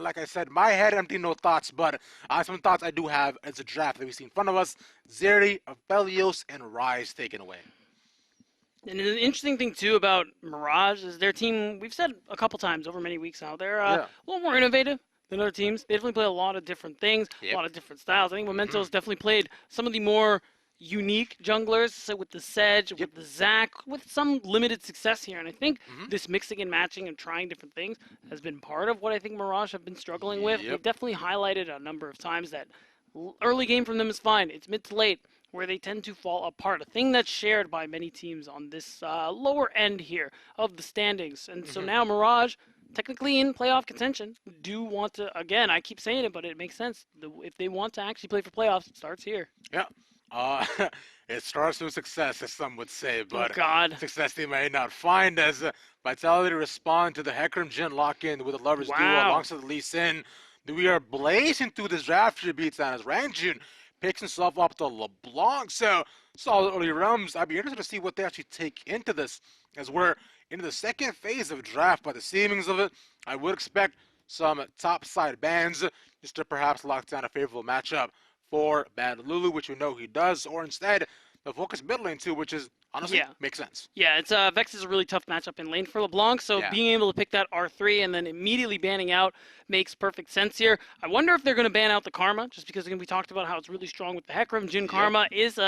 Like I said, my head empty, no thoughts, but some thoughts I do have as a draft that we see in front of us. Zeri, Aphelios, and Rise taken away. And an interesting thing, too, about Mirage is their team, we've said a couple times over many weeks now, they're a little more innovative than other teams. They definitely play a lot of different things, a lot of different styles. I think Memento's definitely played some of the more unique junglers, so with the Sedge, with the Zac, with some limited success here. And I think this mixing and matching and trying different things has been part of what I think Mirage have been struggling with. They've definitely highlighted a number of times that early game from them is fine. It's mid to late where they tend to fall apart, a thing that's shared by many teams on this lower end here of the standings. And so now Mirage, technically in playoff contention, do want to, again, I keep saying it, but it makes sense. If they want to actually play for playoffs, it starts here. Yeah. It starts with success, as some would say, but success they may not find as Vitality respond to the Hecarim Jhin lock-in with the Lovers duo alongside the Lee Sin. We are blazing through this draft here, beats on as Ranjun picks himself up to LeBlanc. So, solid early realms. I'd be interested to see what they actually take into this as we're into the second phase of draft. By the seemings of it, I would expect some top side bans just to perhaps lock down a favorable matchup for Bad Lulu, which we know he does, or instead the focus mid lane too, which is honestly makes sense. Yeah, it's Vex is a really tough matchup in lane for LeBlanc, so being able to pick that R3 and then immediately banning out makes perfect sense here. I wonder if they're going to ban out the Karma, just because again, we talked about how it's really strong with the Hecarim. Jhin Karma is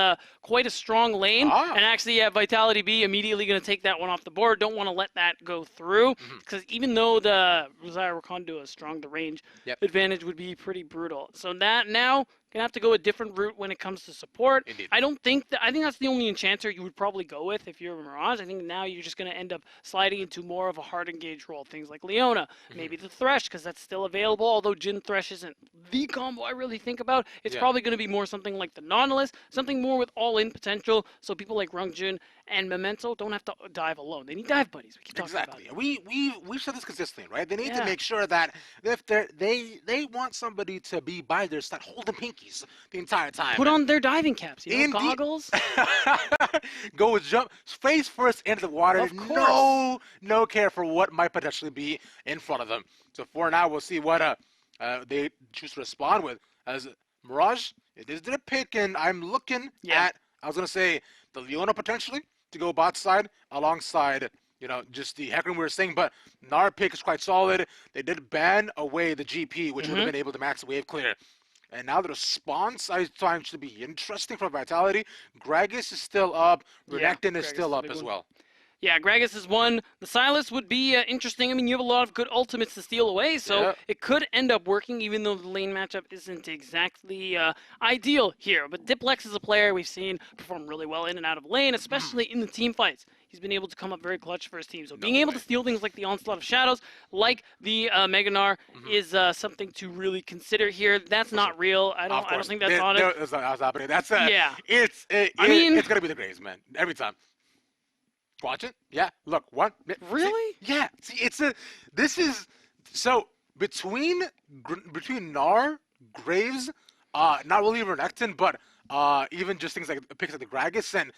quite a strong lane, and actually Vitality.Bee immediately going to take that one off the board. Don't want to let that go through, because even though the Rosaya Rakan duo is strong, the range advantage would be pretty brutal. So that now gonna have to go a different route when it comes to support. Indeed. I think that's the only enchanter you would probably go with if you're Mirage. I think now you're just gonna end up sliding into more of a hard engage role. Things like Leona, maybe the Thresh, because that's still available. Although Jhin Thresh isn't the combo I really think about. It's probably gonna be more something like the Nautilus, something more with all-in potential. So people like Rangjun and Memento don't have to dive alone. They need dive buddies. We keep talking about that. We've said this consistently, right? They need to make sure that if they want somebody to be by their side, holding pinkies the entire time. Put on their diving caps, goggles. Go jump face first into the water. Of course. No care for what might potentially be in front of them. So for now, we'll see what they choose to respond with. As Mirage, it is their pick, and I'm looking at, I was going to say, the Leona potentially to go bot side alongside, just the Hecarim we were saying, but Nar pick is quite solid. They did ban away the GP, which would have been able to max wave clear. And now the response I find should be interesting from Vitality. Gragas is still up. Renekton is still up as well. Yeah, Gragas is one. The Silas would be interesting. I mean, you have a lot of good ultimates to steal away, so it could end up working, even though the lane matchup isn't exactly ideal here. But Diplex is a player we've seen perform really well in and out of lane, especially in the team fights. He's been able to come up very clutch for his team. So being able to steal things like the Onslaught of Shadows, like the Meganar, is something to really consider here. That's not real. I don't think that's on it. No, that's not happening. That's it's gonna be the Graves, man. Every time. Watch it. Yeah. Look. What? Really? See, yeah. See, this is so between Gnar, Graves, not really Renekton, but even just things like picks like the Gragas and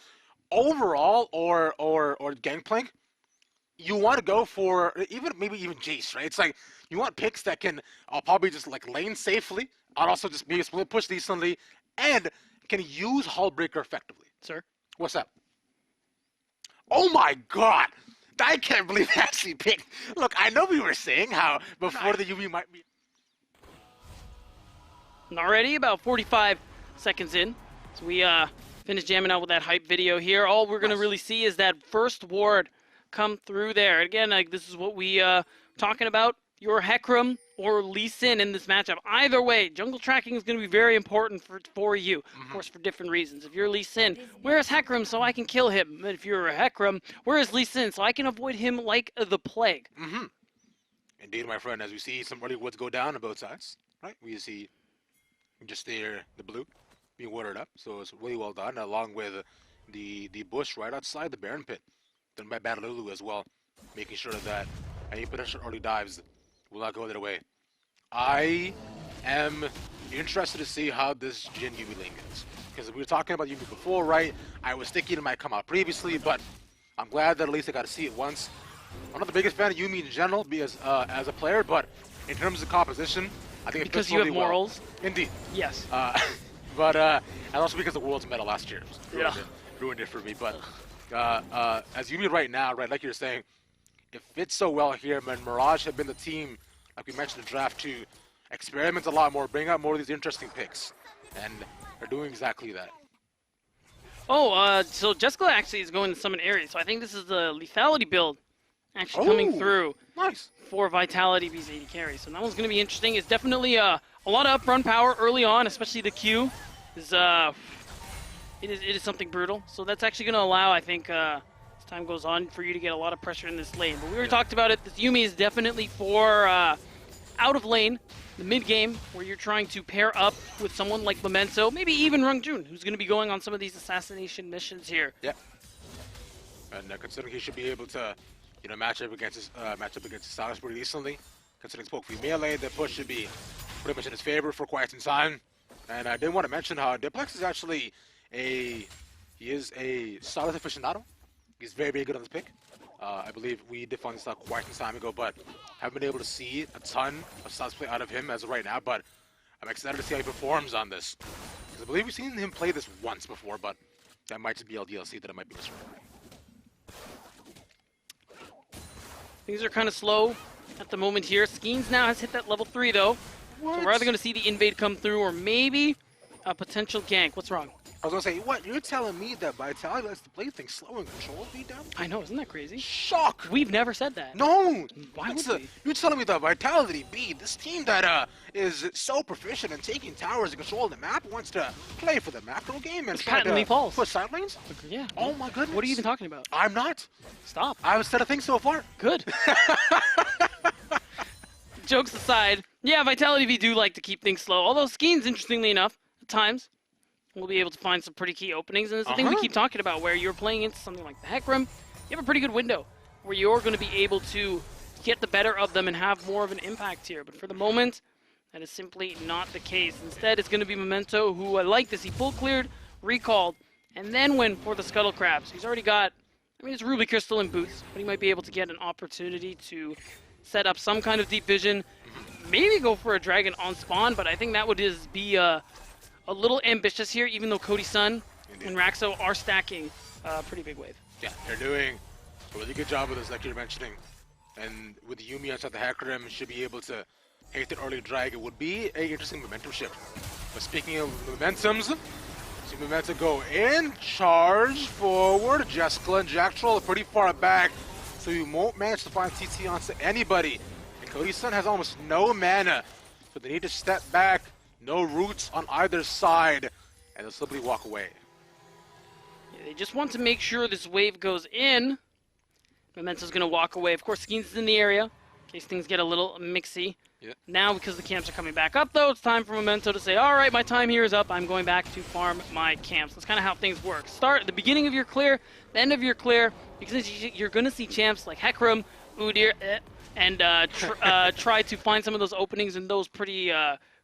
overall or Gangplank, you want to go for maybe even Jace, right? It's like you want picks that can probably just like lane safely, and also just maybe split push decently, and can use Hullbreaker effectively. Sir, what's up? Oh my God! I can't believe they actually picked. Look, I know we were saying how before the UV might be. Already about 45 seconds in, so we finished jamming out with that hype video here. All we're gonna really see is that first ward come through there. Again, this is what we talking about. Your Hecarim or Lee Sin in this matchup. Either way, jungle tracking is going to be very important for you, of course, for different reasons. If you're Lee Sin, where's Hecarim so I can kill him? But if you're a Hecarim, where is Lee Sin so I can avoid him like the plague? Indeed, my friend, as we see some early woods go down on both sides, right? We see just there the blue being watered up, so it's really well done, along with the bush right outside the Baron pit, done by Bad Lulu as well, making sure that any potential early dives will not go their way. I am interested to see how this Jhin Yuumi lane goes. Because we were talking about Yuumi before, right? I was thinking it might come out previously, but I'm glad that at least I got to see it once. I'm not the biggest fan of Yuumi in general as a player, but in terms of composition, I think it because fits you have really morals. Well. Indeed. Yes. But and also because the world's medal last year ruined it for me. But as Yumi right now, right, like you're saying, it fits so well here. Man, Mirage have been the team, like we mentioned in the draft, to experiment a lot more, bring out more of these interesting picks, and they're doing exactly that. Oh, so Jessica actually is going to summon Ares, so I think this is the lethality build actually coming through. Nice. For Vitality.Bee's AD carry. So that one's going to be interesting. It's definitely a lot of up-run power early on, especially the Q. It is something brutal. So that's actually going to allow, I think, as time goes on, for you to get a lot of pressure in this lane. But we already talked about it. This Yumi is definitely for out of lane, the mid-game, where you're trying to pair up with someone like Memento, maybe even Rungjun, who's going to be going on some of these assassination missions here. Yeah. And considering he should be able to match up against Salas pretty decently. Considering spoke for melee, the push should be pretty much in his favor for quite some time. And I did want to mention how Diplex is actually he is a Salas aficionado. He's very, very good on this pick. I believe we defined this out quite some time ago, but haven't been able to see a ton of Salas play out of him as of right now. But I'm excited to see how he performs on this. Because I believe we've seen him play this once before, but that might just be LDLC that it might be misremembering. Things are kind of slow at the moment here. Skeens now has hit that level 3 though. What? So we're either going to see the invade come through or maybe a potential gank. What's wrong? I was going to say, what? You're telling me that Vitality likes to play things slow and control beat down? I know, isn't that crazy? Shock! We've never said that. No! Why would we? You're telling me that Vitality.Bee, this team that is so proficient in taking towers and control the map, wants to play for the macro game and try to push side lanes? Yeah. Oh my goodness. What are you even talking about? I'm not. Stop. I've said a thing so far. Good. Jokes aside, yeah, Vitality.Bee do like to keep things slow, although Skeens, interestingly enough, at times, we'll be able to find some pretty key openings, and it's the thing we keep talking about, where you're playing into something like the Hecarim, you have a pretty good window where you're going to be able to get the better of them and have more of an impact here. But for the moment, that is simply not the case. Instead, it's going to be Memento, who I like this. He full cleared, recalled, and then went for the Scuttle Crabs. He's already got, I mean, it's Ruby Crystal and Boots, but he might be able to get an opportunity to set up some kind of deep vision, maybe go for a dragon on spawn, but I think that would just be a little ambitious here, even though Cody Sun and Raxo are stacking a pretty big wave. Yeah, they're doing a really good job with this, like you're mentioning. And with Yumi outside the Hecarim, should be able to hit the early drag. It would be an interesting momentum shift. But speaking of momentums, see Momentum go in, charge forward. Jessica and Jack Troll are pretty far back, so you won't manage to find TT onto anybody. And Cody's Sun has almost no mana, so they need to step back. No roots on either side, and they'll simply walk away. Yeah, they just want to make sure this wave goes in. Memento's going to walk away. Of course, Skeens is in the area, in case things get a little mixy. Yeah. Now, because the camps are coming back up, though, it's time for Memento to say, all right, my time here is up. I'm going back to farm my camps. That's kind of how things work. Start at the beginning of your clear, the end of your clear, because you're going to see champs like Hecarim, Udyr, and try to find some of those openings in those pretty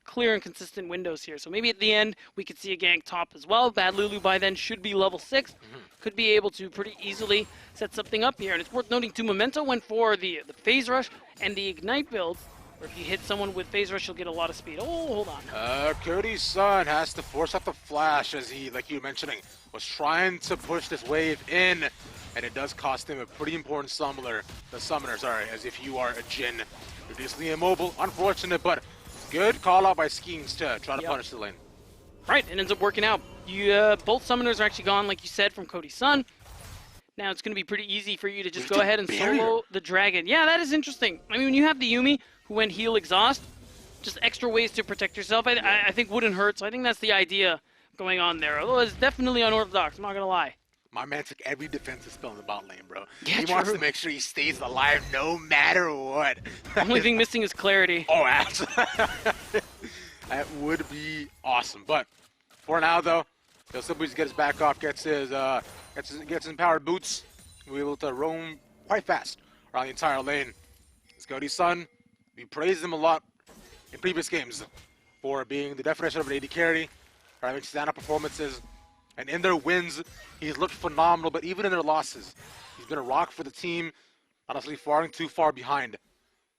clear and consistent windows here. So maybe at the end, we could see a gank top as well. Bad Lulu by then should be level 6. Could be able to pretty easily set something up here. And it's worth noting, too, Memento went for the Phase Rush and the Ignite build, where if you hit someone with Phase Rush, you'll get a lot of speed. Oh, hold on. Cody's Sun has to force out the flash, as he, like you were mentioning, was trying to push this wave in. And it does cost him a pretty important summoner, as if you are a Jhin. You're decently immobile. Unfortunate, but good call out by Skeens to try to punish the lane. Right, it ends up working out. Both summoners are actually gone, like you said, from Cody's Sun. Now it's going to be pretty easy for you to just go ahead and solo the dragon. Yeah, that is interesting. I mean, when you have the Yumi who went heal exhaust, just extra ways to protect yourself, I think wouldn't hurt. So I think that's the idea going on there. Although it's definitely unorthodox, I'm not going to lie. My man took every defensive spell in the bot lane, bro. Yeah, he wants to make sure he stays alive no matter what. The only thing missing is clarity. Oh, absolutely. That would be awesome. But for now, though, he'll simply just get his back off, gets his empowered boots. We'll be able to roam quite fast around the entire lane. It's Cody's Sun. We praised him a lot in previous games for being the definition of an AD carry, for having stand-up performances. And in their wins, he's looked phenomenal, but even in their losses, he's been a rock for the team, honestly falling too far behind.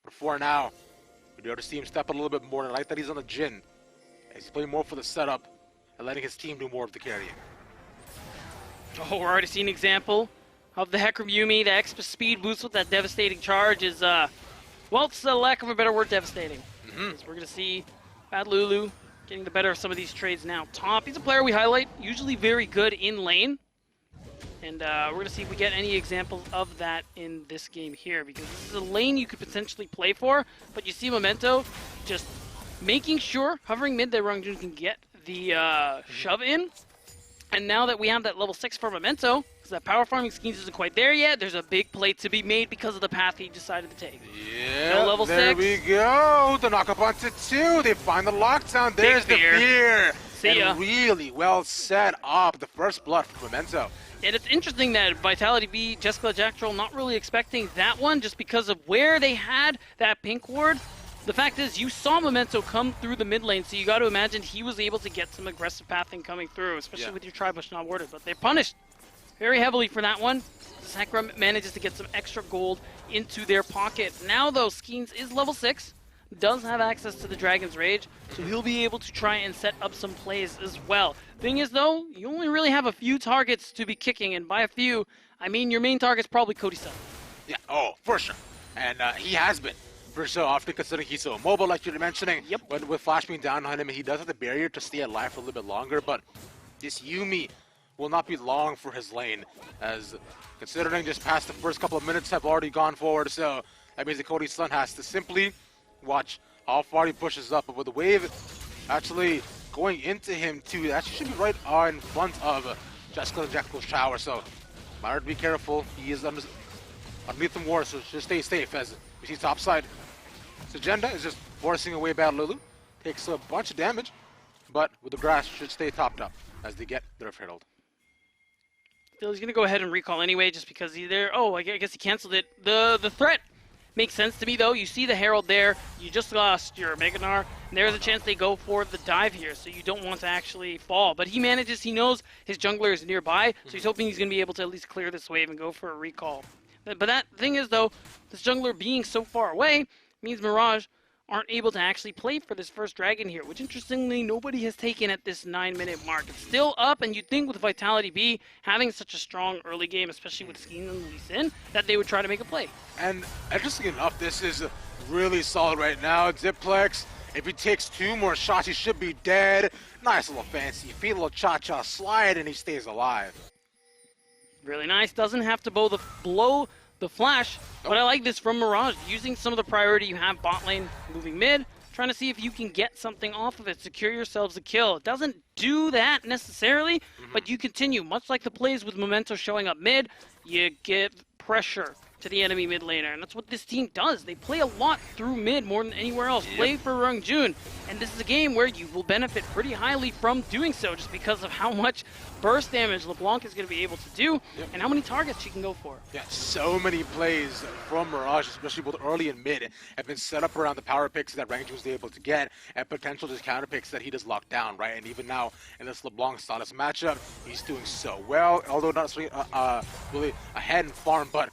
But for now, We'd be able to see him step a little bit more, and I like that he's on the Jhin, as he's playing more for the setup and letting his team do more of the carrying. Oh, we're already seeing an example of the Hecarim Yuumi. The extra speed boost with that devastating charge is, well, it's a lack of a better word, devastating. We're going to see Bad Lulu getting the better of some of these trades now. Top, he's a player we highlight, usually very good in lane. And we're going to see if we get any examples of that in this game here, because this is a lane you could potentially play for, but you see Memento just making sure, hovering mid, that Rangjun can get the shove in. And now that we have that level 6 for Memento, because that power farming schemes isn't quite there yet, there's a big play to be made because of the path he decided to take. Yeah, no level there 6. We go. The knock up onto 2. They find the lockdown. There's the fear. See ya. And really well set up. The first blood for Memento. And it's interesting that Vitality.Bee, Jessica Jack Troll, not really expecting that one just because of where they had that pink ward. The fact is, you saw Memento come through the mid lane, so you got to imagine he was able to get some aggressive pathing coming through, especially with your Tribush not warded. But they're punished very heavily for that one. Hecarim manages to get some extra gold into their pocket. Now, though, Skeens is level 6, does have access to the Dragon's Rage, so he'll be able to try and set up some plays as well. Thing is, though, you only really have a few targets to be kicking, and by a few, I mean your main target's probably Cody Sun. Yeah, oh, for sure. And he has been. For so often, considering he's so mobile, like you're mentioning. Yep. But with Flash being down on him, he does have the barrier to stay alive for a little bit longer. But this Yuumi will not be long for his lane, as considering just past the first couple of minutes have already gone forward. So that means that Cody Sun has to simply watch how far he pushes up. But with the wave actually going into him too, that should be right in front of Jessica Jackal's tower. So Myra, be careful. He is underneath the ward, so just stay safe as we see top side. Sajenda is just forcing away Bad Lulu. Takes a bunch of damage, but with the grass should stay topped up as they get their Herald. He's going to go ahead and recall anyway, just because he there. Oh, I guess he canceled it. The threat makes sense to me, though. You see the Herald there. You just lost your Meganar, and there's a chance they go for the dive here, so you don't want to actually fall. But he manages. He knows his jungler is nearby, so he's hoping he's going to be able to at least clear this wave and go for a recall. But that thing is, though, this jungler being so far away means Mirage aren't able to actually play for this first dragon here, which interestingly nobody has taken at this 9-minute mark. It's still up, and you'd think with Vitality.Bee having such a strong early game, especially with Skeens and Lee Sin, that they would try to make a play. And interesting enough, this is really solid right now. Diplex, if he takes 2 more shots, he should be dead. Nice little fancy feet, little cha-cha slide, and he stays alive. Really nice. Doesn't have to blow the flash, but I like this from Mirage, using some of the priority you have bot lane, moving mid, trying to see if you can get something off of it, secure yourselves a kill. It doesn't do that necessarily, but you continue. Much like the plays with Memento showing up mid, you give pressure to the enemy mid laner, and that's what this team does. They play a lot through mid more than anywhere else. Play for Rangjun, and this is a game where you will benefit pretty highly from doing so, just because of how much burst damage LeBlanc is going to be able to do, and how many targets she can go for. Yeah, so many plays from Mirage, especially both early and mid, have been set up around the power picks that Rangjun was able to get, and potential just counter picks that he just locked down, right? And even now, in this LeBlanc status matchup, he's doing so well, although not really ahead in farm, but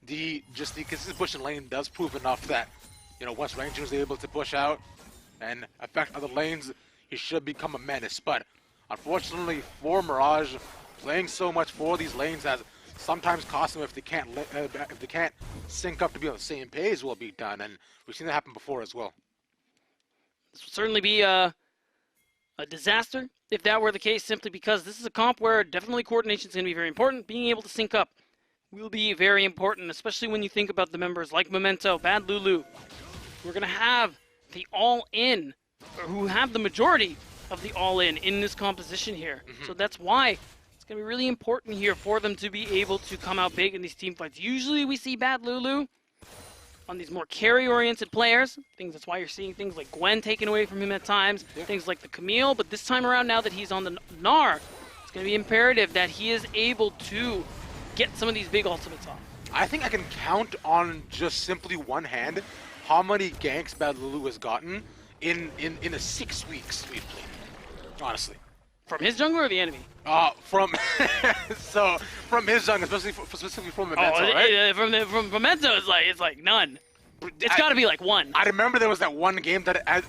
the consistent push in lane does prove enough that, you know, once Rangjun is able to push out and affect other lanes, he should become a menace. But unfortunately for Mirage, playing so much for these lanes has sometimes cost them if they can't sync up to be on the same page will be done, and we've seen that happen before as well. This would certainly be a disaster if that were the case, simply because this is a comp where definitely coordination is going to be very important. Being able to sync up will be very important, especially when you think about the members like Memento, Bad Lulu. We're going to have the all-in, or who have the majority of the all-in in this composition here. So that's why it's going to be really important here for them to be able to come out big in these team fights. Usually we see Bad Lulu on these more carry-oriented players. That's why you're seeing things like Gwen taken away from him at times, things like the Camille. But this time around, now that he's on the Gnar, it's going to be imperative that he is able to get some of these big ultimates off. I think I can count on just simply one hand how many ganks Bad Lulu has gotten in the 6 weeks we've played, honestly. From his jungler or the enemy? From his jungler, specifically from Memento, right? From Memento, it's like none. It's got to be like one. I remember there was that one game that I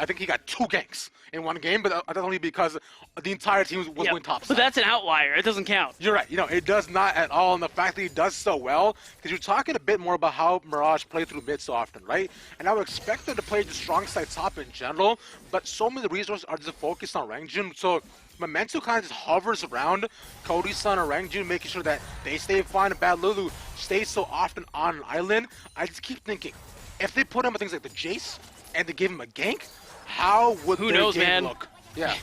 think he got 2 ganks in one game, but that's only because the entire team was going topside. But that's an outlier. It doesn't count. You're right. It does not at all. And the fact that he does so well, because you're talking a bit more about how Mirage played through mid so often, right? And I would expect them to play the strong side top in general, but so many resources are just focused on Rangjun. So Memento kind of just hovers around Cody-san and Rangjun, making sure that they stay fine, and Bad Lulu stays so often on an island. I just keep thinking, if they put him with things like the Jace and they give him a gank, how would their game look? Yeah,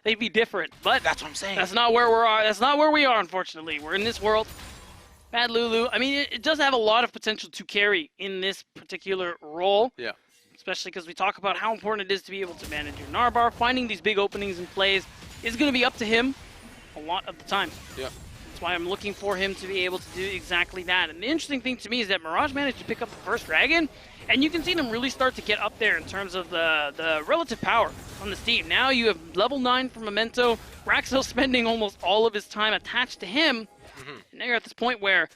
they'd be different. But that's what I'm saying. That's not where we are. That's not where we are. Unfortunately, we're in this world. Bad Lulu. I mean, it does have a lot of potential to carry in this particular role. Yeah. Especially because we talk about how important it is to be able to manage your Narbar. Finding these big openings and plays is going to be up to him a lot of the time. Yeah. That's why I'm looking for him to be able to do exactly that. And the interesting thing to me is that Mirage managed to pick up the first dragon, and you can see them really start to get up there in terms of the relative power on this team. Now you have level 9 for Memento, Raxel spending almost all of his time attached to him, and now you're at this point where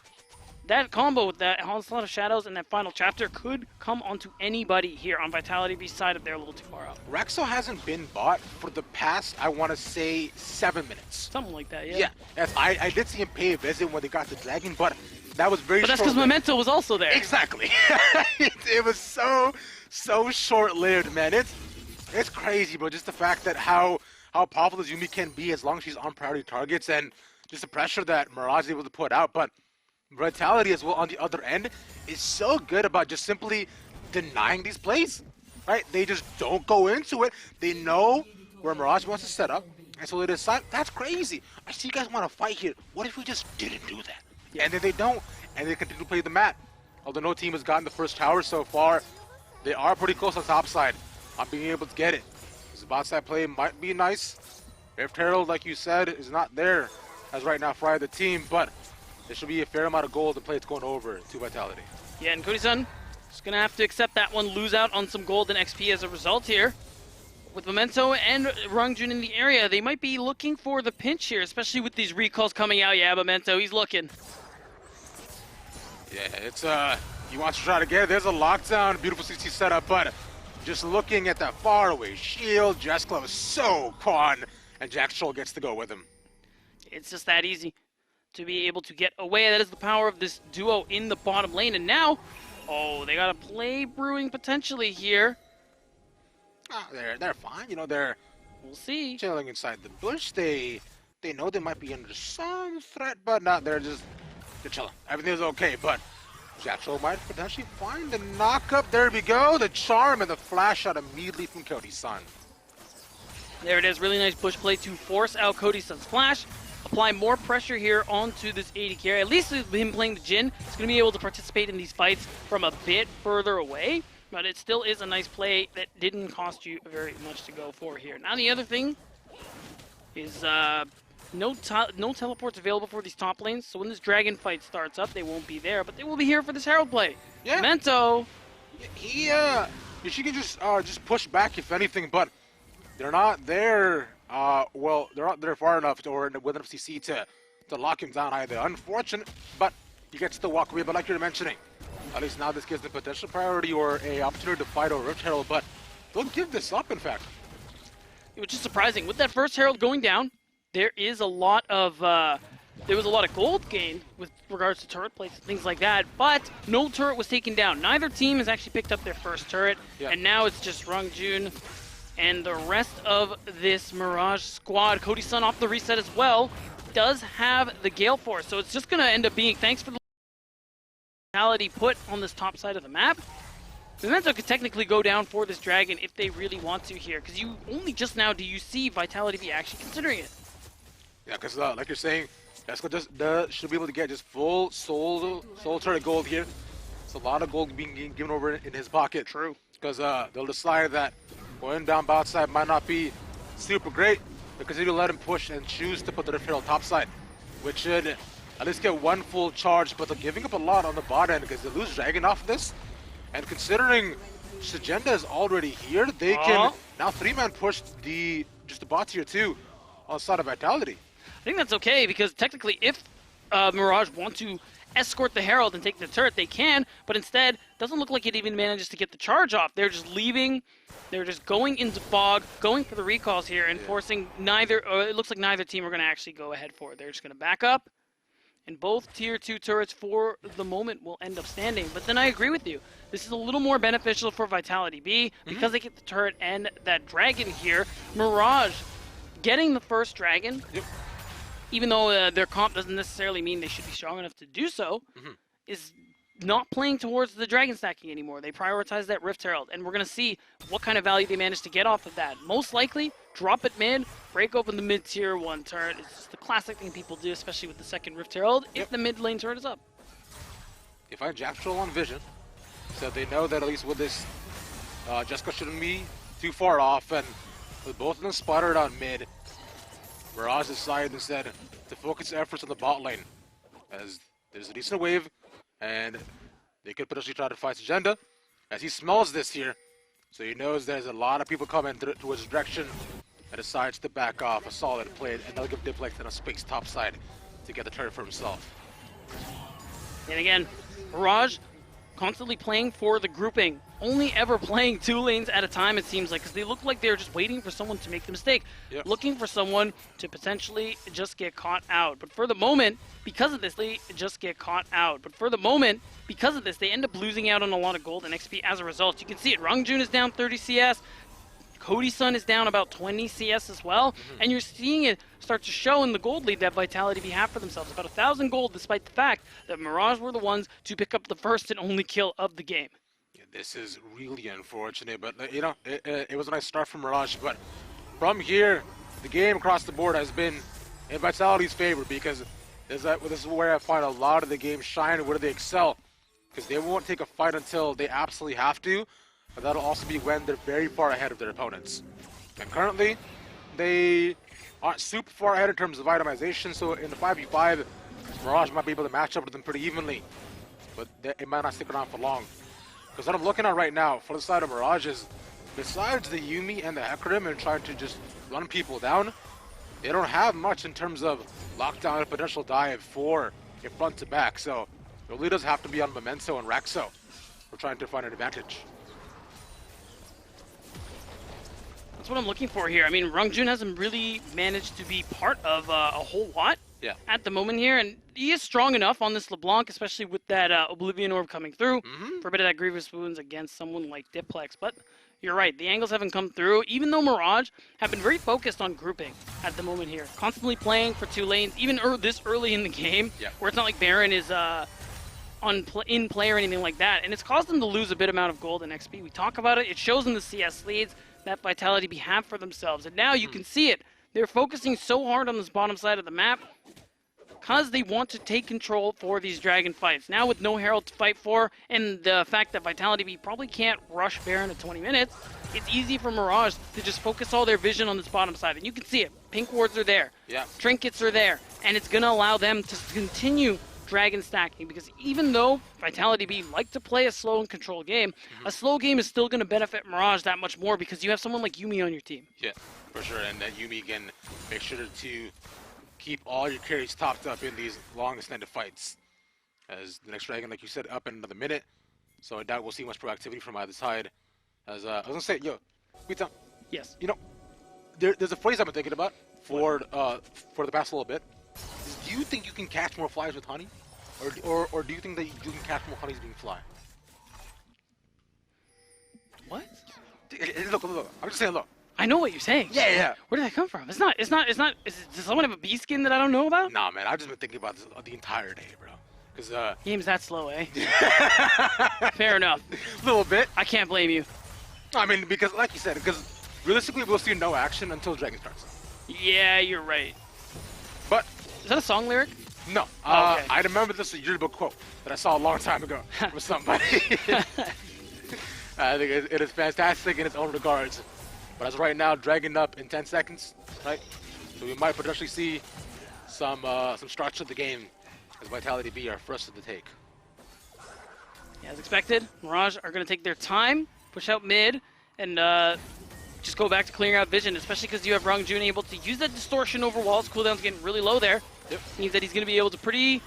that combo with that Onslaught of Shadows and that final chapter could come onto anybody here on Vitality.Bee's side if they're a little too far out. Raxel hasn't been bought for the past, I want to say, 7 minutes. Something like that, yeah. Yeah, I did see him pay a visit when they got the dragon, but that was very short. But that's because Memento was also there. Exactly. it was so short-lived, man. It's crazy, bro. Just the fact that how powerful this Yumi can be as long as she's on priority targets, and just the pressure that Mirage is able to put out. But Vitality as well on the other end is so good about just simply denying these plays, right? They just don't go into it. They know where Mirage wants to set up, and so they decide, that's crazy. I see you guys want to fight here. What if we just didn't do that? And then they don't, and they continue to play the map. Although no team has gotten the first tower so far, they are pretty close on top side on being able to get it. This bot side play might be nice. Rift Herald, like you said, is not there as right now for either team, but there should be a fair amount of gold to play. It's going over to Vitality. Yeah, and Cody-san is going to have to accept that one, lose out on some gold and XP as a result here. With Memento and Rangjun in the area, they might be looking for the pinch here, especially with these recalls coming out. Yeah, Memento, he's looking. Yeah, it's he wants to try to get it. There's a lockdown, beautiful CC setup, but just looking at that faraway shield, Jeskla is so quan, and Jack Stroll gets to go with him. It's just that easy to be able to get away. That is the power of this duo in the bottom lane. And now, oh, they got a play brewing potentially here. They're fine. We'll see. Chilling inside the bush. They know they might be under some threat, but not. They're chilling. Everything's okay, but Jaxo might potentially find the knock-up. There we go. The charm and the flash shot immediately from Cody-san. There it is. Really nice bush play to force out Cody-san's flash. Apply more pressure here onto this AD carry. At least with him playing the Jhin, he's going to be able to participate in these fights from a bit further away. But it still is a nice play that didn't cost you very much to go for here. Now the other thing is no teleports available for these top lanes. So when this dragon fight starts up, they won't be there. But they will be here for this Herald play. Yeah. Memento. She can just push back if anything, but they're not there. Well, they're not there far enough or with enough CC to lock him down either. Unfortunate, but he gets to walk away. But like you're mentioning, at least now this gives them potential priority or a opportunity to fight over Rift Herald, but don't give this up, in fact. Which is surprising. With that first Herald going down, there was a lot of gold gained with regards to turret plates and things like that, but no turret was taken down. Neither team has actually picked up their first turret, and now it's just Rangjun and the rest of this Mirage squad. Cody-san off the reset as well, does have the Gale Force, so it's just going to end up being, thanks for the Vitality put on this top side of the map. Memento could technically go down for this dragon if they really want to here, because you only just now do you see Vitality actually considering it. Yeah, because like you're saying, Jeskla should be able to get just full soul turret gold here. It's a lot of gold being given over in his pocket. True. Because they'll decide that going down bot side might not be super great, because if you let him push and choose to put the Rift Herald top side, which should at least get one full charge, but they're giving up a lot on the bot end because they lose Dragon off this. And considering Sagenda is already here, they can now 3-man push the bot tier 2 on the side of Vitality. I think that's okay, because technically if Mirage want to escort the Herald and take the turret. They can, but instead, doesn't look like it even manages to get the charge off. They're just leaving. They're just going into fog, going for the recalls here, and forcing neither, or it looks like neither team are going to actually go ahead for it. They're just going to back up, and both Tier 2 turrets for the moment will end up standing. But then I agree with you. This is a little more beneficial for Vitality.Bee because they get the turret and that dragon here. Mirage getting the first dragon, even though their comp doesn't necessarily mean they should be strong enough to do so, is not playing towards the dragon stacking anymore. They prioritize that Rift Herald, and we're going to see what kind of value they manage to get off of that. Most likely, drop it mid, break open the mid-tier 1 turret. It's just the classic thing people do, especially with the second Rift Herald, if the mid lane turret is up. If I Jack Troll on Vision, so they know that at least with this, Jessica shouldn't be too far off, and with both of them spotted on mid, Mirage decided instead to focus efforts on the bot lane, as there's a decent wave, and they could potentially try to fight agenda, as he smells this here, so he knows there's a lot of people coming towards his direction, and decides to back off a solid play, and they'll give Diplex and a space top side to get the turret for himself. And again, Mirage constantly playing for the grouping, only ever playing 2 lanes at a time, it seems like, because they look like they're just waiting for someone to make the mistake, looking for someone to potentially just get caught out. But for the moment, because of this, they just get caught out. But for the moment, because of this, they end up losing out on a lot of gold and XP as a result. You can see it. Rangjun is down 30 CS. Cody's Sun is down about 20 CS as well, and you're seeing it start to show in the gold lead that Vitality.Bee have for themselves. About 1,000 gold, despite the fact that Mirage were the ones to pick up the first and only kill of the game. Yeah, this is really unfortunate, but you know, it was a nice start from Mirage, but from here, the game across the board has been in Vitality's favor, because this is where I find a lot of the games shine, where they excel, because they won't take a fight until they absolutely have to. But that'll also be when they're very far ahead of their opponents. And currently, they aren't super far ahead in terms of itemization, so in the 5v5, Mirage might be able to match up with them pretty evenly. But it might not stick around for long. Because what I'm looking at right now, for the side of Mirage, is besides the Yuumi and the Hecarim and trying to just run people down, they don't have much in terms of lockdown and potential dive for a front to back. So their leaders have to be on Memento and Raxo. We're trying to find an advantage. That's what I'm looking for here. I mean, Rangjun hasn't really managed to be part of a whole lot at the moment here, and he is strong enough on this LeBlanc, especially with that Oblivion Orb coming through for a bit of that Grievous Wounds against someone like Diplex. But you're right, the angles haven't come through, even though Mirage have been very focused on grouping at the moment here. Constantly playing for 2 lanes, even this early in the game, where it's not like Baron is in play or anything like that, and it's caused them to lose a bit amount of gold and XP. We talk about it, it shows in the CS leads that Vitality.Bee have for themselves, and now you can see it. They're focusing so hard on this bottom side of the map because they want to take control for these dragon fights. Now with no Herald to fight for, and the fact that Vitality.Bee probably can't rush Baron at 20 minutes, it's easy for Mirage to just focus all their vision on this bottom side, and you can see it. Pink wards are there, trinkets are there, and it's going to allow them to continue dragon stacking, because even though Vitality.Bee like to play a slow and controlled game, a slow game is still going to benefit Mirage that much more because you have someone like Yuumi on your team. Yeah, for sure, and that Yuumi can make sure to keep all your carries topped up in these long extended fights. As the next dragon, like you said, up in another minute, so I doubt we'll see much proactivity from either side. As I was going to say, yo, Vita, yes, you know, there's a phrase I've been thinking about for the past little bit. Do you think you can catch more flies with honey? Or do you think that you can catch more honeys being fly? What? Look, I'm just saying, look. I know what you're saying. Yeah. Where did that come from? It's not, does someone have a bee skin that I don't know about? Nah, man, I've just been thinking about this the entire day, bro. Cause, game's that slow, eh? Fair enough. A little bit. I can't blame you. I mean, because, like you said, because realistically, we'll see no action until Dragon starts. Yeah, you're right. But is that a song lyric? No. Okay. I remember this yearbook quote that I saw a long time ago from somebody. I think it is fantastic in its own regards. But as of right now, Dragon up in 10 seconds, right? So we might potentially see some structure of the game as Vitality.Bee are first to the take. Yeah, as expected, Mirage are going to take their time, push out mid, and just go back to clearing out vision, especially because you have Rangjun able to use that distortion over walls. Cooldown's getting really low there. Yep. Means that he's going to be able to pretty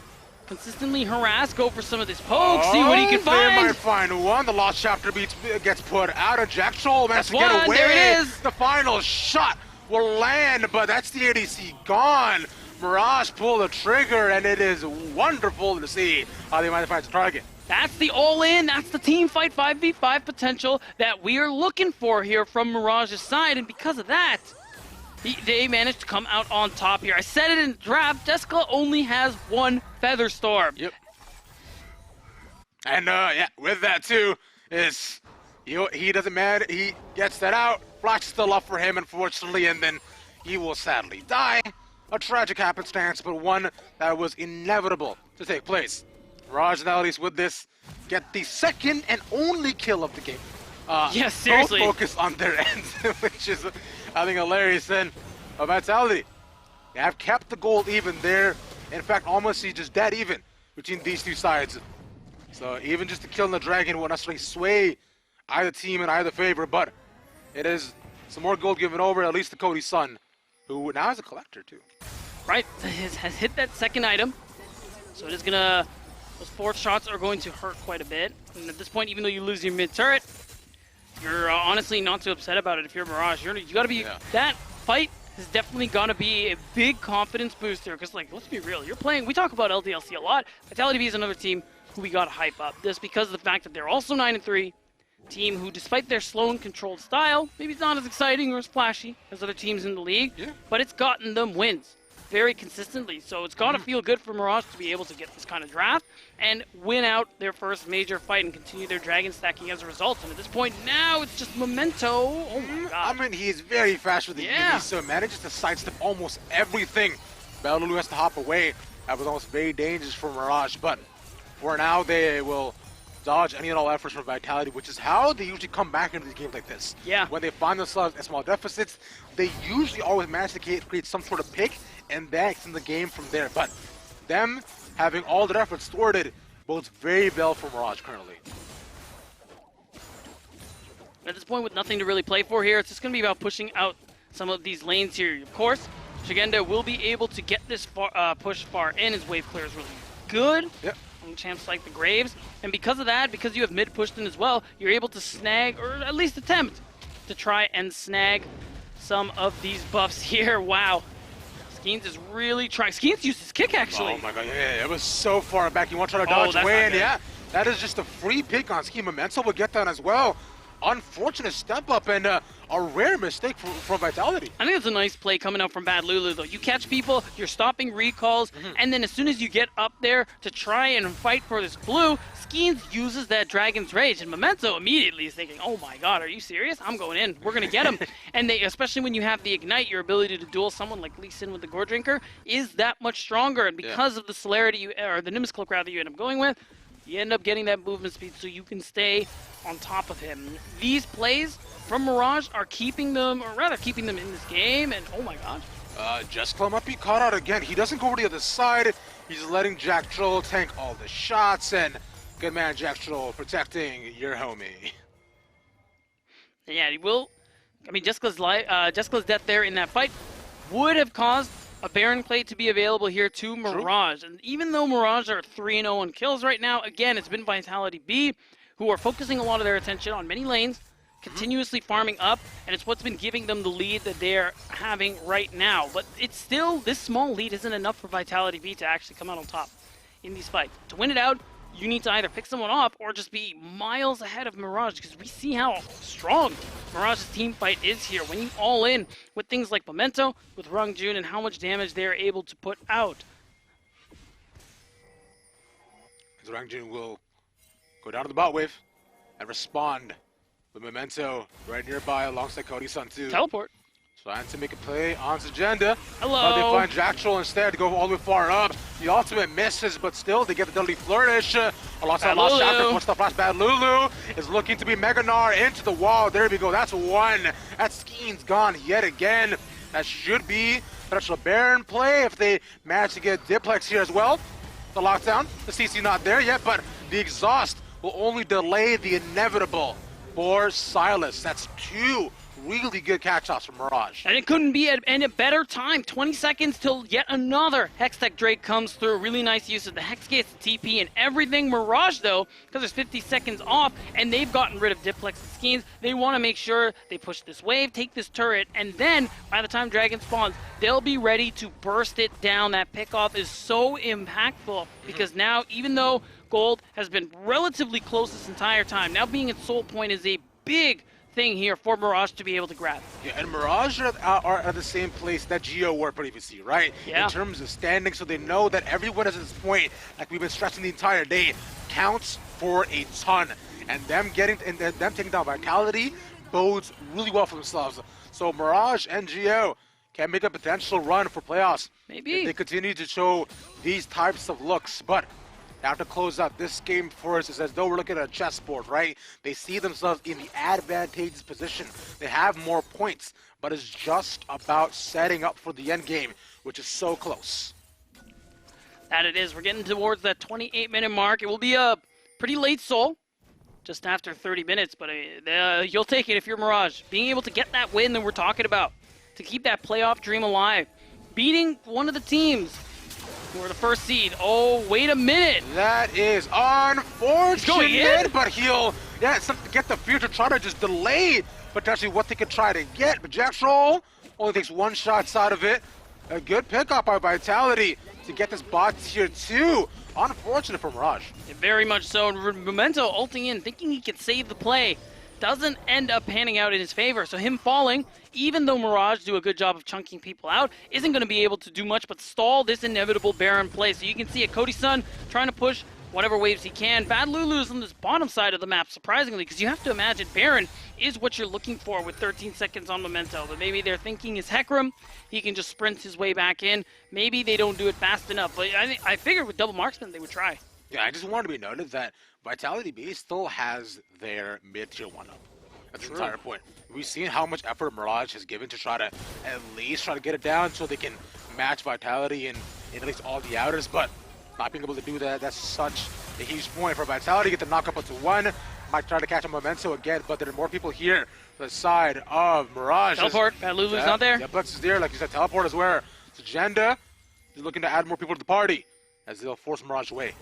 consistently harass, go for some of this poke, see what he can find. They might find one. The Lost Chapter gets put out, and Jack Troll managed to get away. There it is. The final shot will land, but that's the ADC gone. Mirage pulled the trigger, and it is wonderful to see how they might find the target. That's the all-in, that's the team fight 5v5 potential that we are looking for here from Mirage's side, and because of that, they managed to come out on top here. I said it in the draft, Jessica only has one Feather Storm. Yep. And yeah, with that too, is he doesn't matter, he gets that out, Flash is still up for him unfortunately, and then he will sadly die. A tragic happenstance, but one that was inevitable to take place. Mirage and Elyandra with this get the second and only kill of the game. Yes, seriously. Both focus on their end, which is, I think, hilarious. And Vitality, they have kept the gold even there. In fact, almost just dead even between these two sides. So even just to kill the dragon won't necessarily sway either team in either favor, but it is some more gold given over, at least to Cody's son, who now has a collector too. Right, has hit that second item. So it is gonna, those 4 shots are going to hurt quite a bit. And at this point, even though you lose your mid turret, you're honestly not too upset about it. If you're Mirage, you gotta be, that fight is definitely gonna be a big confidence booster. Because like, let's be real, you're playing, we talk about LDLC a lot. Vitality.Bee is another team who we gotta hype up. This because of the fact that they're also 9-3. Team who, despite their slow and controlled style, maybe it's not as exciting or as flashy as other teams in the league, but it's gotten them wins very consistently. So it's got to feel good for Mirage to be able to get this kind of draft and win out their first major fight and continue their dragon stacking as a result. And at this point, now it's just Memento. Oh my god. I mean, he's very fast with the EV, so manages to sidestep almost everything. Bellulu has to hop away. That was almost very dangerous for Mirage, but for now, they will dodge any and all efforts from Vitality, which is how they usually come back into these games like this. Yeah. When they find themselves in small deficits, they usually always manage to create some sort of pick, and that extends the game from there. But them having all their efforts thwarted bodes very well for Mirage currently. At this point, with nothing to really play for here, it's just going to be about pushing out some of these lanes here. Of course, Shigenda will be able to get this push far in. His wave clear is really good. Yep. Champs like the Graves, and because of that, because you have mid pushed in as well, you're able to snag, or at least attempt to try and snag some of these buffs here. Wow. Skeens is really trying. Skeens used his kick actually. Oh my god, yeah, it was so far back. You want to try to dodge away, and yeah, that is just a free pick on Scheme. Memento will get that as well. Unfortunate step up and a rare mistake from Vitality. I think it's a nice play coming out from Bad Lulu though. You catch people, you're stopping recalls, and then as soon as you get up there to try and fight for this blue, Skeens uses that Dragon's Rage, and Memento immediately is thinking, oh my god, are you serious? I'm going in. We're going to get him. And they, especially when you have the Ignite, your ability to duel someone like Lee Sin with the Gore Drinker is that much stronger, and because of the celerity, or the Nimbus Cloak rather, you end up going with, you end up getting that movement speed so you can stay on top of him. These plays from Mirage are keeping them, or rather keeping them in this game, and oh my god. Jessica might be caught out again. He doesn't go over to the other side. He's letting Jack Troll tank all the shots, and good man Jack Troll protecting your homie. Yeah, he will. I mean, Jessica's death there in that fight would have caused a Baron plate to be available here to Mirage. True. And even though Mirage are 3-0 on kills right now, again, it's been Vitality.Bee who are focusing a lot of their attention on many lanes, continuously farming up, and it's what's been giving them the lead that they're having right now. But it's still, this small lead isn't enough for Vitality.Bee to actually come out on top in these fights. To win it out, you need to either pick someone off or just be miles ahead of Mirage, because we see how strong Mirage's team fight is here. When you all in with things like Memento, with Rangjun, and how much damage they're able to put out. Rangjun will go down to the bot wave and respond with Memento right nearby alongside Cody's son too. Teleport. Trying to make a play on Agenda. Hello. They find Jack Troll instead to go all the way far up. The ultimate misses, but still they get the Deadly Flourish. Alongside Lost Chapter, once the flash, Bad Lulu is looking to be Meganar into the wall. There we go. That's one. That Skeen's gone yet again. That should be potential Baron play if they manage to get Diplex here as well. The lockdown, the CC not there yet, but the exhaust will only delay the inevitable for Silas. That's 2 really good catch-offs from Mirage. And it couldn't be at a better time. 20 seconds till yet another Hextech Drake comes through. Really nice use of the Hex Gates, the TP, and everything. Mirage, though, because there's 50 seconds off, and they've gotten rid of Diplex and Skeens, they want to make sure they push this wave, take this turret, and then, by the time Dragon spawns, they'll be ready to burst it down. That pickoff is so impactful, because now, even though Gold has been relatively close this entire time, now being at Soul Point is a big thing here for Mirage to be able to grab. Yeah, and Mirage are at the same place that Geo were previously, right? Yeah. In terms of standing, so they know that everyone is at this point, like we've been stressing the entire day, counts for a ton. And them taking down Vitality bodes really well for themselves. So Mirage and Geo can make a potential run for playoffs. Maybe. If they continue to show these types of looks, but they have to close out this game for us. It's as though we're looking at a chessboard, right? They see themselves in the advantageous position. They have more points, but it's just about setting up for the end game, which is so close. That it is. We're getting towards that 28-minute mark. It will be a pretty late Soul, just after 30 minutes, but you'll take it if you're Mirage. Being able to get that win that we're talking about, to keep that playoff dream alive. Beating one of the teams for the first seed. Oh, wait a minute. That is unfortunate, but he'll get the future, try to just delay potentially what they could try to get. But Jack Troll only takes one shot out of it. A good pickup by Vitality to get this bot tier 2. Unfortunate for Mirage. Very much so. Memento ulting in, thinking he could save the play. Doesn't end up panning out in his favor. So him falling, even though Mirage do a good job of chunking people out, isn't going to be able to do much but stall this inevitable Baron play. So you can see a Cody Sun trying to push whatever waves he can. Bad Lulu's on this bottom side of the map, surprisingly, because you have to imagine Baron is what you're looking for with 13 seconds on Memento. But maybe they're thinking is Hecarim, he can just sprint his way back in. Maybe they don't do it fast enough, but I figured with double marksman they would try. Yeah, I just wanted to be noted that Vitality.Bee still has their mid-tier 1 up. That's the entire point. We've seen how much effort Mirage has given to try to at least try to get it down so they can match Vitality in at least all the outers, but not being able to do that, that's such a huge point for Vitality. Get the knock up to 1. Might try to catch a Memento again, but there are more people here on the side of Mirage. Teleport, Bad Lulu's not there. Yeah, Plex is there, like you said, teleport is where. So Agenda is looking to add more people to the party as they'll force Mirage away.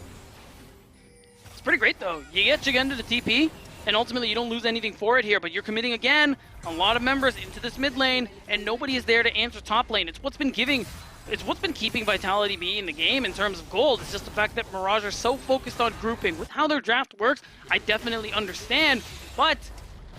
It's pretty great though. You get Jagenda to TP, and ultimately you don't lose anything for it here, but you're committing again a lot of members into this mid lane, and nobody is there to answer top lane. It's what's been keeping Vitality.Bee in the game in terms of gold. It's just the fact that Mirage are so focused on grouping. With how their draft works, I definitely understand, but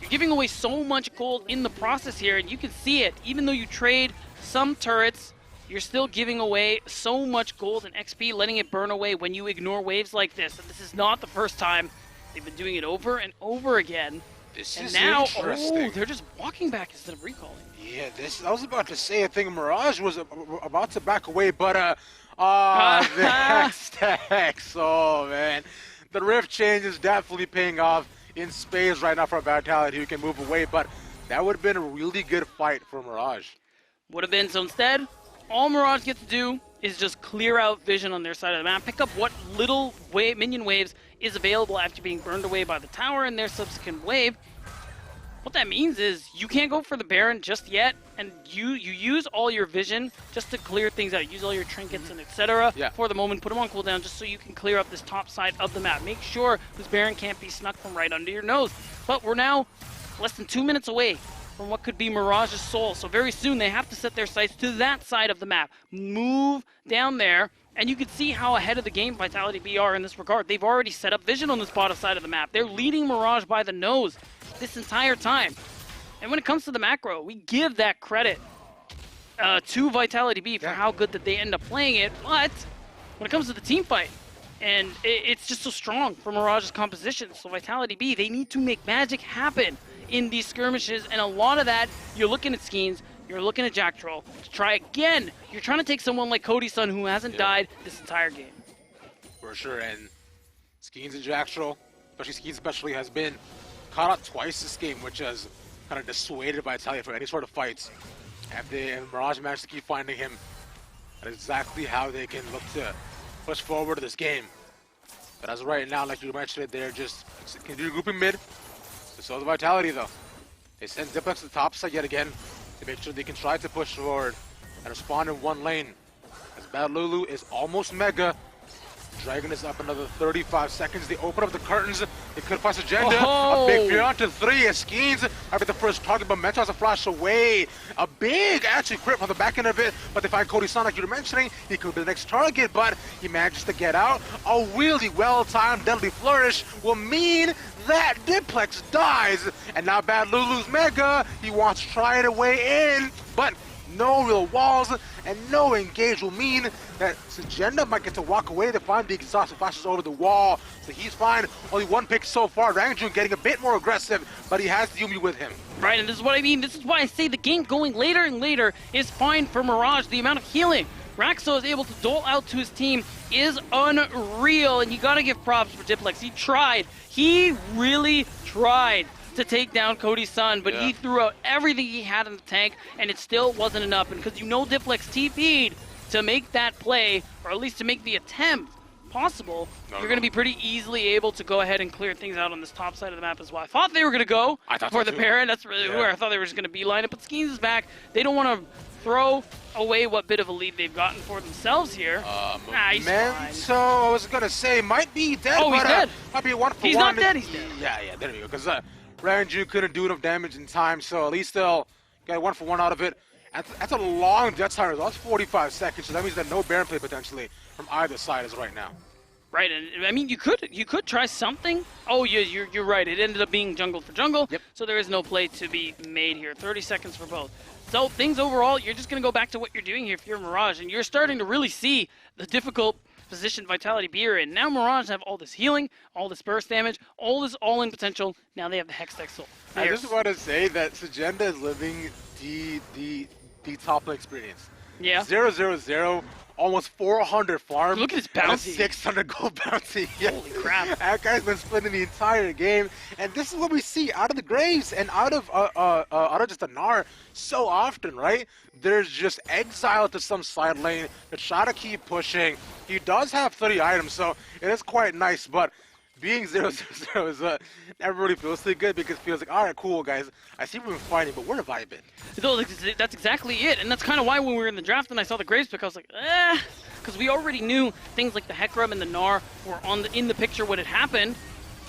you're giving away so much gold in the process here, and you can see it. Even though you trade some turrets, you're still giving away so much gold and XP, letting it burn away when you ignore waves like this. And this is not the first time. They've been doing it over and over again. This and is now, interesting. oh, they're just walking back instead of recalling. Yeah, I was about to say, I think Mirage was about to back away, but the Hextech. Oh man, the rift change is definitely paying off in spades right now for Vitality, who can move away, but that would have been a really good fight for Mirage. Would have been. So instead, all Mirage gets to do is just clear out vision on their side of the map, pick up what little minion waves is available after being burned away by the tower and their subsequent wave. What that means is you can't go for the Baron just yet, and you use all your vision just to clear things out. Use all your trinkets and etc. For the moment, put them on cooldown just so you can clear up this top side of the map. Make sure this Baron can't be snuck from right under your nose. But we're now less than 2 minutes away from what could be Mirage's soul. So very soon they have to set their sights to that side of the map. Move down there, and you can see how ahead of the game Vitality.Bee are in this regard. They've already set up vision on this bottom side of the map. They're leading Mirage by the nose this entire time. And when it comes to the macro, we give that credit to Vitality.Bee for how good that they end up playing it. But when it comes to the team fight, and it's just so strong for Mirage's composition. So Vitality.Bee, they need to make magic happen in these skirmishes, and a lot of that, you're looking at Skeens, you're looking at Jack Troll to try again. You're trying to take someone like Cody Sun, who hasn't died this entire game. For sure, and Skeens and Jack Troll, especially has been caught up twice this game, which has kind of dissuaded Vitality from any sort of fights. And Mirage managed to keep finding him. That's exactly how they can look to push forward this game. But as of right now, like you mentioned, they're just can do grouping mid. So the Vitality though. They send Diplex to the top side yet again to make sure they can try to push forward and respond in one lane. As Bad Lulu is almost mega. Dragon is up another 35 seconds. They open up the curtains. They could pass Agenda. A big fear onto 3 as Skeens after the first target, but Mentor has a flash away. A big actually grip on the back end of it, but they find Cody Sun like you were mentioning. He could be the next target, but he manages to get out. A really well-timed deadly flourish will mean that Diplex dies. And now Bad Lulu's mega. He wants to try it away in, but no real walls and no engage will mean that Agenda might get to walk away to find the exhaust flashes over the wall. So he's fine. Only one pick so far. Rangjun getting a bit more aggressive, but he has the Yumi with him. Right, and this is what I mean. This is why I say the game going later and later is fine for Mirage. The amount of healing Raxo is able to dole out to his team is unreal, and you gotta give props for Diplex. He tried. He really tried to take down Cody's son, but he threw out everything he had in the tank, and it still wasn't enough. And because you know Diplex TP'd to make that play, or at least to make the attempt possible, you're going to be pretty easily able to go ahead and clear things out on this top side of the map as well. I thought they were going to go for the Baron. That's really where I thought they were just going to beeline it, but Skeens is back. They don't want to throw away what bit of a lead they've gotten for themselves here. He's fine. So I was going to say, might be dead, he's dead. Might be 1 for 1. He's not dead, he's dead. Yeah, there we go. Because Ranju couldn't do enough damage in time, so at least they'll get 1 for 1 out of it. That's a long death time. That's 45 seconds, so that means that no Baron play potentially from either side as right now. Right, and I mean, you could try something. Oh, yeah, you're right. It ended up being jungle for jungle, so there is no play to be made here. 30 seconds for both. So things overall, you're just going to go back to what you're doing here if you're Mirage, and you're starting to really see the difficult position Vitality.Bee are in. Now Mirage have all this healing, all this burst damage, all this all-in potential. Now they have the Hextech Soul. I just want to say that Sagenda is living the top lane experience. Yeah. 0-0-0. Almost 400 farm. Look at his bounty. 600 gold bounty. Holy crap. That guy's been splitting the entire game. And this is what we see out of the Graves and out of just the Gnar so often, right? There's just exile to some side lane to try to keep pushing. He does have 30 items, so it is quite nice, but being 0-0-0 is never really feels too good because it feels like, all right, cool, guys. I see we've been fighting, but where have I been? That's exactly it, and that's kind of why when we were in the draft and I saw the Graves pick, I was like, because we already knew things like the Hecarim and the Gnar were in the picture when it happened,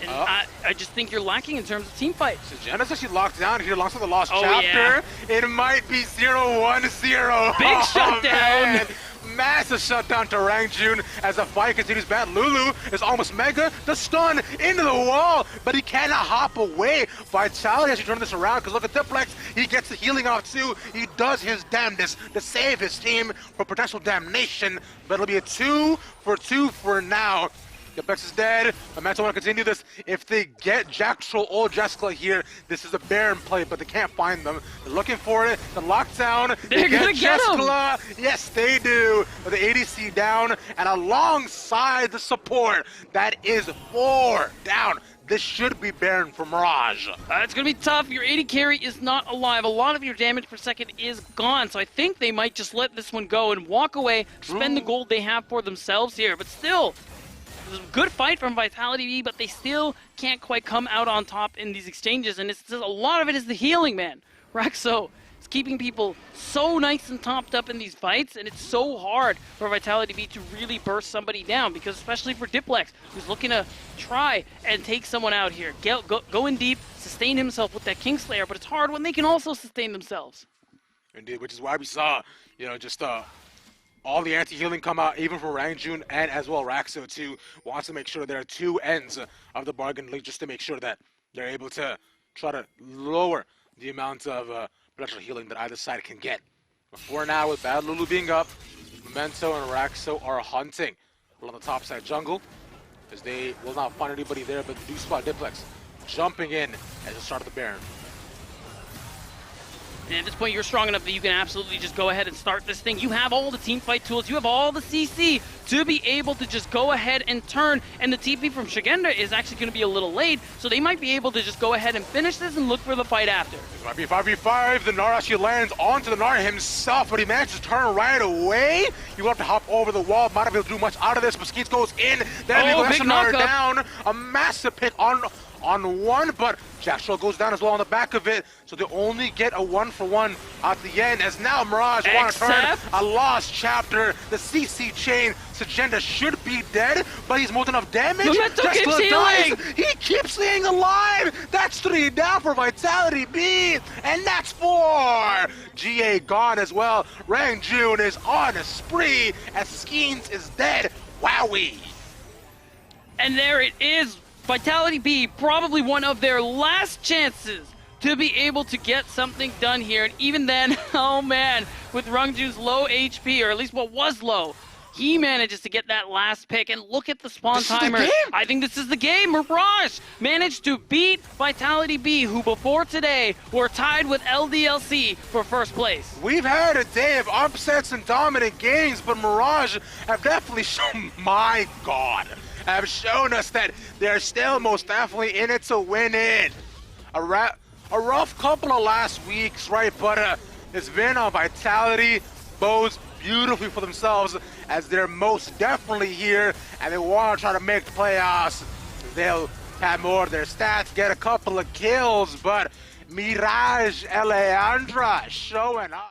and I just think you're lacking in terms of team fight. So Jenna's actually locked down here alongside the Lost Chapter. Yeah. It might be 0-1-0. Big shutdown. Man. Massive shutdown to Rangjun as the fight continues. Bad Lulu is almost mega. The stun into the wall, but he cannot hop away. Vitality has to turn this around because look at Diplex. He gets the healing off too. He does his damnedest to save his team from potential damnation, but it'll be a 2 for 2 for now. Diplex is dead. Memento want to continue this. If they get Jack Troll or Jessica here, this is a Baron play, but they can't find them. They're looking for it. The lockdown. They're gonna get him. Yes, they do. With the ADC down and alongside the support, that is 4 down. This should be Baron for Mirage. It's going to be tough. Your AD carry is not alive. A lot of your damage per second is gone, so I think they might just let this one go and walk away, spend the gold they have for themselves here. But still, it was a good fight from Vitality.Bee, but they still can't quite come out on top in these exchanges, and it's just, a lot of it is the healing, man. Raxo is keeping people so nice and topped up in these fights, and it's so hard for Vitality.Bee to really burst somebody down, because especially for Diplex, who's looking to try and take someone out here. Go in deep, sustain himself with that Kingslayer, but it's hard when they can also sustain themselves. Indeed, which is why we saw, just all the anti-healing come out, even for Rangjun and as well Raxo too. Wants to make sure there are two ends of the bargain, just to make sure that they're able to try to lower the amount of potential healing that either side can get. But for now, with Bad Lulu being up, Memento and Raxo are hunting along the top side jungle, as they will not find anybody there, but they do spot Diplex jumping in at the start of the Baron. And at this point, you're strong enough that you can absolutely just go ahead and start this thing. You have all the team fight tools. You have all the CC to be able to just go ahead and turn. And the TP from Shigenda is actually going to be a little late, so they might be able to just go ahead and finish this and look for the fight after. This might be 5v5. The Gnar actually lands onto the Gnar himself, but he manages to turn right away. You will have to hop over the wall. Might not be able to do much out of this, but Skeets goes in. Then the Gnar down. A massive pick on 1-on-1, but Jackstraw goes down as well on the back of it, so they only get a 1-for-1 at the end, as now Mirage want to turn a lost chapter. The CC chain, Sagenda should be dead, but he's more than enough damage. Keeps healing. He keeps staying alive. That's 3 down for Vitality.Bee, and that's 4. GA gone as well. Rangjun is on a spree as Skeens is dead. Wowie. And there it is. Vitality.Bee, probably one of their last chances to be able to get something done here. And even then, oh man, with Rangjun's low HP, or at least what was low, he manages to get that last pick. And look at the spawn timer. I think this is the game. Mirage managed to beat Vitality.Bee, who before today were tied with LDLC for first place. We've had a day of upsets and dominant games, but Mirage have definitely shown, my God, have shown us that they're still most definitely in it to win it. A rough couple of last weeks, right? But it's been on Vitality. Bows beautifully for themselves, as they're most definitely here, and they want to try to make the playoffs. They'll have more of their stats, get a couple of kills, but Mirage Elyandra showing up.